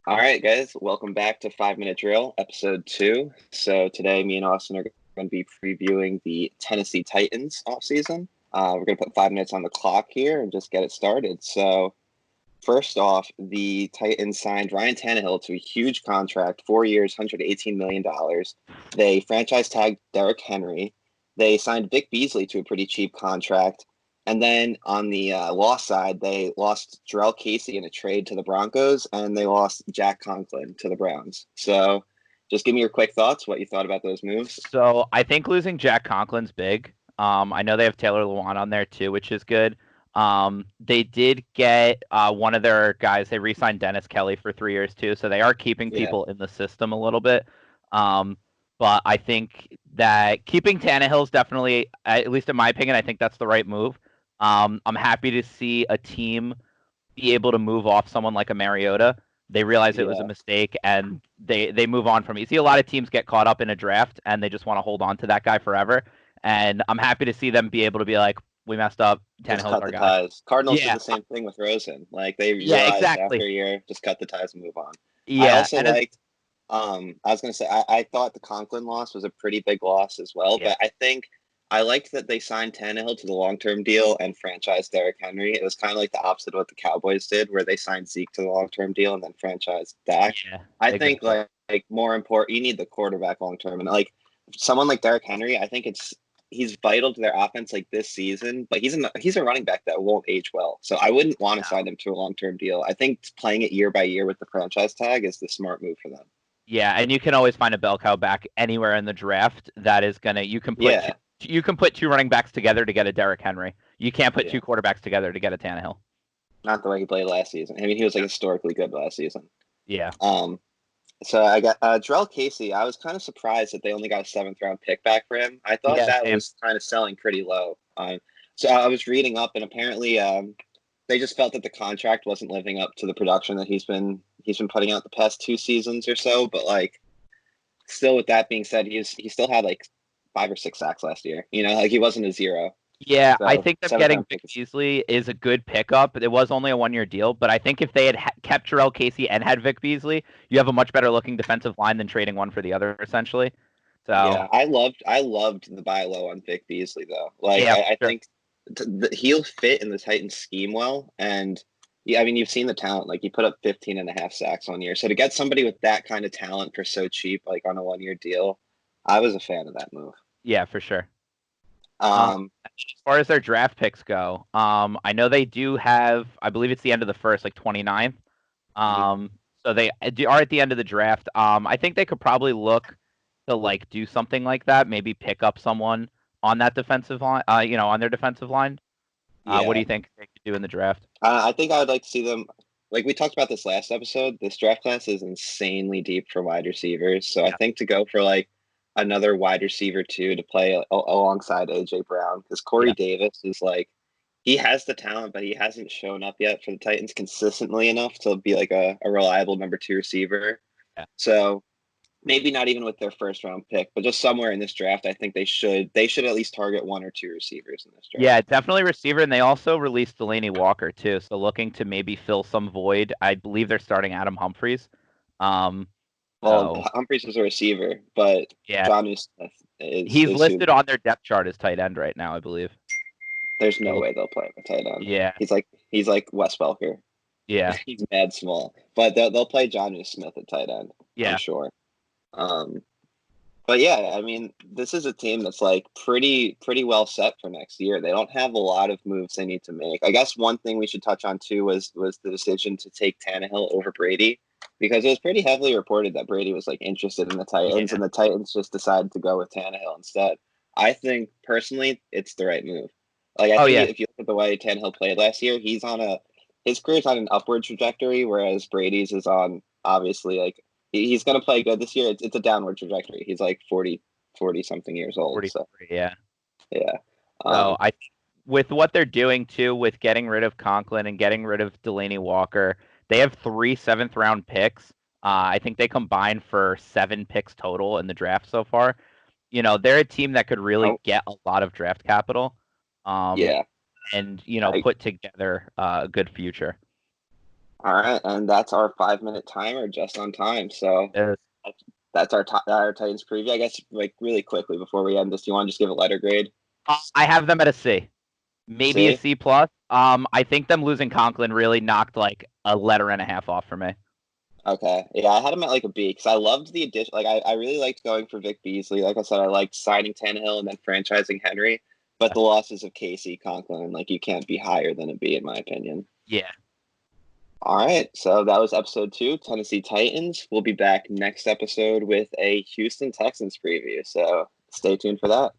All right, guys, welcome back to 5 Minute Drill, episode 2. So today, me and Austin are going to be previewing the Tennessee Titans offseason. We're going to put 5 minutes on the clock here and just get it started. So first off, the Titans signed Ryan Tannehill to a huge contract, 4 years, $118 million. They franchise tagged Derrick Henry. They signed Vic Beasley to a pretty cheap contract. And then on the loss side, they lost Jarrell Casey in a trade to the Broncos, and they lost Jack Conklin to the Browns. So just give me your quick thoughts, what you thought about those moves. So I think losing Jack Conklin's big. I know they have Taylor Lewan on there too, which is good. They did get one of their guys. They re-signed Dennis Kelly for 3 years too, so they are keeping Yeah. people in the system a little bit. But I think that keeping Tannehill is definitely, at least in my opinion, I think that's the right move. I'm happy to see a team be able to move off someone like a Mariota. They realize it was a mistake and they move on from it. You see a lot of teams get caught up in a draft and they just want to hold on to that guy forever. And I'm happy to see them be able to be like, we messed up. Just Tannehill's cut our the guy. ties. Cardinals did Yeah. the same thing with Rosen. Like they Yeah, realized exactly. after a year, just cut the ties and move on. I Yeah. also liked. I was gonna say I thought the Conklin loss was a pretty big loss as well, Yeah. but I think I liked that they signed Tannehill to the long-term deal and franchised Derrick Henry. It was kind of like the opposite of what the Cowboys did, where they signed Zeke to the long-term deal and then franchised Dak. Yeah. I think Exactly. like more important, you need the quarterback long-term, and like someone like Derrick Henry, I think he's vital to their offense like this season, but he's a running back that won't age well. So I wouldn't want to sign him to a long-term deal. I think playing it year by year with the franchise tag is the smart move for them. Yeah, and you can always find a bell cow back anywhere in the draft that is gonna. Yeah. You can put two running backs together to get a Derrick Henry. You can't put Yeah. two quarterbacks together to get a Tannehill. Not the way he played last season. I mean, he was like historically good last season. Yeah. So I got Jarrell Casey. I was kind of surprised that they only got a 7th round pick back for him. I thought Yeah, that same. was kind of selling pretty low. So I was reading up, and apparently they just felt that the contract wasn't living up to the production that he's been putting out the past 2 seasons or so. But like, still, with that being said, he still had like 5 or 6 sacks last year. You know, like he wasn't a zero. Yeah, I So think them seventh getting round Vic pick is Beasley is a good pickup. It was only a 1 year deal, but I think if they had kept Jarrell Casey and had Vic Beasley, you have a much better looking defensive line than trading one for the other, essentially. So yeah. I loved the buy low on Vic Beasley though. Like yeah, I sure. think he'll fit in the Titans scheme well, and yeah, I mean you've seen the talent. Like he put up 15.5 sacks 1 year. So to get somebody with that kind of talent for so cheap, like on a 1 year deal, I was a fan of that move. Yeah, for sure. As far as their draft picks go, I know they do have, I believe it's the end of the first, like 29th. Mhm. So they are at the end of the draft. I think they could probably look to like do something like that, maybe pick up someone on that defensive line, on their defensive line. What do Yeah, you think they could do in the draft? I think I would like to see them. Like we talked about this last episode, this draft class is insanely deep for wide receivers. So I Yeah, think to go for like another wide receiver too to play alongside AJ Brown, because Corey yeah, Davis is like he has the talent, but he hasn't shown up yet for the Titans consistently enough to be like a reliable number 2 receiver. yeah. So maybe not even with their 1st round pick, but just somewhere in this draft, I think they should at least target 1 or 2 receivers in this draft. Yeah, definitely receiver, and they also released Delaney Walker too. So looking to maybe fill some void. I believe they're starting Adam Humphries. Um, Well, so Humphreys is a receiver, but yeah, John Smith is he's is who. listed on their depth chart as tight end right now, I believe. There's no So way they'll play him at tight end. yeah, He's like Wes Welker. yeah, He's mad small, but they'll play John Smith at tight end. I'm yeah. sure. Um, but yeah, I mean, this is a team that's like pretty well set for next year. They don't have a lot of moves they need to make. I guess one thing we should touch on too was the decision to take Tannehill over Brady, because it was pretty heavily reported that Brady was like interested in the Titans, Yeah. and the Titans just decided to go with Tannehill instead. I think personally, it's the right move. Like I Oh think yeah. if you look at the way Tannehill played last year, his career's on an upward trajectory, whereas Brady's is on obviously like he's going to play good this year. It's a downward trajectory. He's like 40 something years old. So 43, yeah. yeah. So Um, I with what they're doing too, with getting rid of Conklin and getting rid of Delaney Walker, they have 3 7th round picks. I think they combined for 7 picks total in the draft so far. They're a team that could really oh get a lot of draft capital, um, yeah. and I put together a good future. All right, and that's our 5 minute timer, just on time. So Yes. that's our Titans preview. I guess like really quickly before we end this, do you want to just give a letter grade? I have them at a C, maybe a C. C plus. I think them losing Conklin really knocked like a letter and a half off for me. Okay. Yeah, I had him at like a B because I loved the addition. Like, I really liked going for Vic Beasley. Like I said, I liked signing Tannehill and then franchising Henry. But the losses of Casey, Conklin, like you can't be higher than a B in my opinion. Yeah. All right. So that was episode 2, Tennessee Titans. We'll be back next episode with a Houston Texans preview. So stay tuned for that.